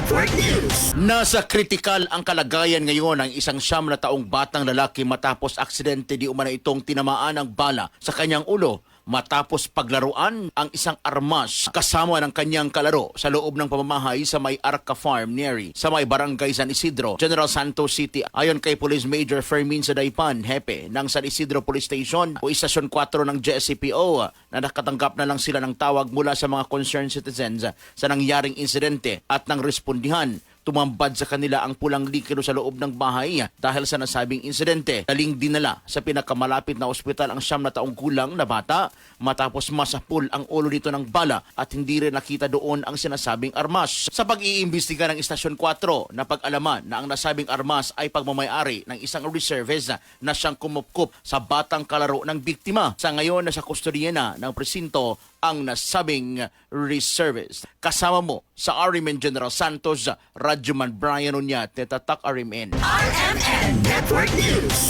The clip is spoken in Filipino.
Network News. Nasa kritikal ang kalagayan ngayon ng isang 9 na taong batang lalaki matapos aksidente di umano itong tinamaan ng bala sa kanyang ulo matapos paglaruan ang isang armas kasama ng kanyang kalaro sa loob ng pamamahay sa may Arca Farm Neri sa may barangay San Isidro, General Santos City. Ayon kay Police Major Fermin Sadaypan, hepe ng San Isidro Police Station o Istasyon 4 ng JSCPO, na nakatanggap na lang sila ng tawag mula sa mga concerned citizens sa nangyaring insidente at nang respondihan. Tumambad sa kanila ang pulang likido sa loob ng bahay dahil sa nasabing insidente. Daling dinala sa pinakamalapit na ospital ang 9 na taong gulang na bata matapos masapul ang ulo nito ng bala at hindi rin nakita doon ang sinasabing armas. Sa pag-iimbestiga ng Istasyon 4, napag-alaman na ang nasabing armas ay pagmamayari ng isang reservist na siyang kumupkup sa batang kalaro ng biktima. Sa ngayon, nasa kustodiya na ng presinto ang nasabing reservist. Kasama mo sa RMN General Santos, Radyoman Brian Unyate, Tatak RMN. RMN Network News.